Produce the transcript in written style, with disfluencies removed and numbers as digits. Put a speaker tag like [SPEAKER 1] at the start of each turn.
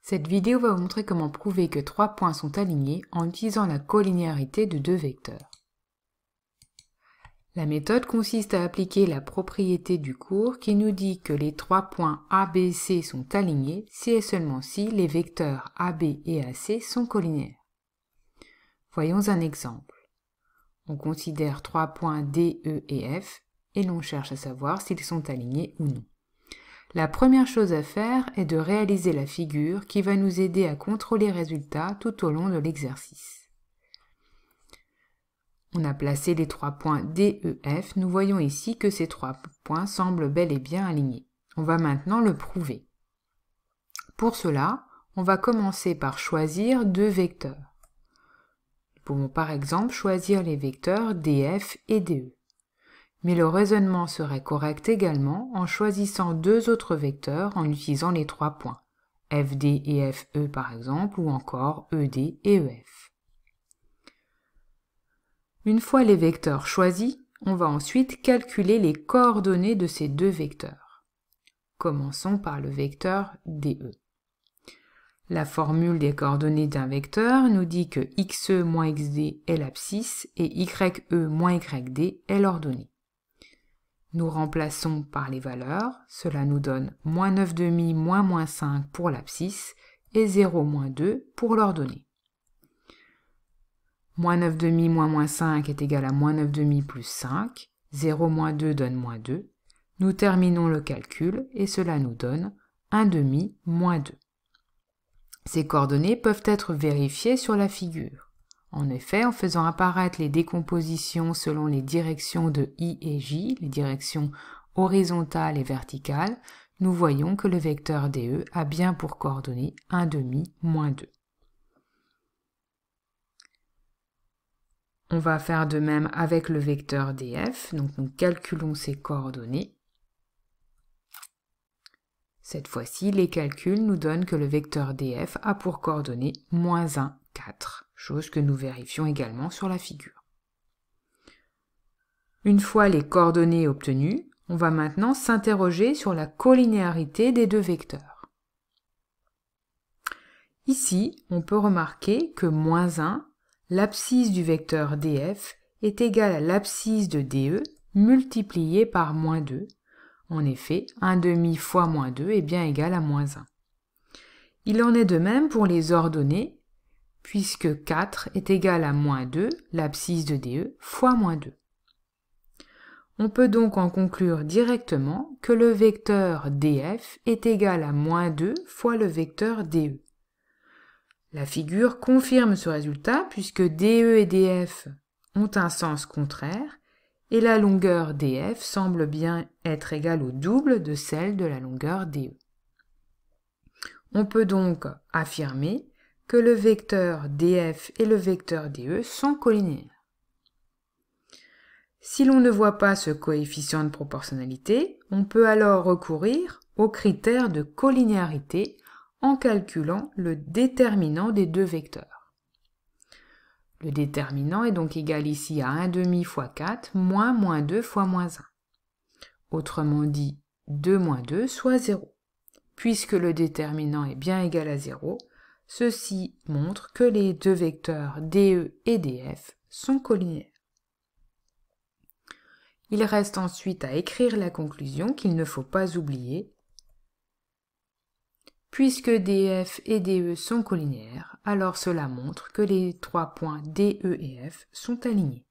[SPEAKER 1] Cette vidéo va vous montrer comment prouver que trois points sont alignés en utilisant la collinéarité de deux vecteurs. La méthode consiste à appliquer la propriété du cours qui nous dit que les trois points A, B, C sont alignés si et seulement si les vecteurs AB et AC sont collinéaires. Voyons un exemple. On considère trois points D, E et F et l'on cherche à savoir s'ils sont alignés ou non. La première chose à faire est de réaliser la figure qui va nous aider à contrôler les résultats tout au long de l'exercice. On a placé les trois points D, E, F. Nous voyons ici que ces trois points semblent bel et bien alignés. On va maintenant le prouver. Pour cela, on va commencer par choisir deux vecteurs. Nous pouvons par exemple choisir les vecteurs DF et DE. Mais le raisonnement serait correct également en choisissant deux autres vecteurs en utilisant les trois points, FD et FE par exemple, ou encore ED et EF. Une fois les vecteurs choisis, on va ensuite calculer les coordonnées de ces deux vecteurs. Commençons par le vecteur DE. La formule des coordonnées d'un vecteur nous dit que XE moins XD est l'abscisse et YE moins YD est l'ordonnée. Nous remplaçons par les valeurs, cela nous donne moins 9,5 moins 5 pour l'abscisse et 0 moins 2 pour l'ordonnée. Moins 9,5 moins 5 est égal à moins 9,5 plus 5, 0 moins 2 donne moins 2. Nous terminons le calcul et cela nous donne 1,5 moins 2. Ces coordonnées peuvent être vérifiées sur la figure. En effet, en faisant apparaître les décompositions selon les directions de I et J, les directions horizontales et verticales, nous voyons que le vecteur DE a bien pour coordonnées 1,5 moins 2. On va faire de même avec le vecteur DF, donc nous calculons ces coordonnées. Cette fois-ci, les calculs nous donnent que le vecteur DF a pour coordonnées moins 1, 4, chose que nous vérifions également sur la figure. Une fois les coordonnées obtenues, on va maintenant s'interroger sur la collinéarité des deux vecteurs. Ici, on peut remarquer que moins 1, l'abscisse du vecteur DF, est égale à l'abscisse de DE multipliée par moins 2. En effet, 1,5 fois moins 2 est bien égal à moins 1. Il en est de même pour les ordonnées, puisque 4 est égal à moins 2, l'abscisse de DE, fois moins 2. On peut donc en conclure directement que le vecteur DF est égal à moins 2 fois le vecteur DE. La figure confirme ce résultat puisque DE et DF ont un sens contraire et la longueur DF semble bien être égale au double de celle de la longueur DE. On peut donc affirmer que le vecteur DF et le vecteur DE sont collinéaires. Si l'on ne voit pas ce coefficient de proportionnalité, on peut alors recourir au critère de collinéarité en calculant le déterminant des deux vecteurs. Le déterminant est donc égal ici à 1,5 fois 4 moins moins 2 fois moins 1. Autrement dit, 2 moins 2 soit 0. Puisque le déterminant est bien égal à 0, ceci montre que les deux vecteurs DE et DF sont collinéaires. Il reste ensuite à écrire la conclusion qu'il ne faut pas oublier. Puisque DF et DE sont collinéaires, alors cela montre que les trois points DE et F sont alignés.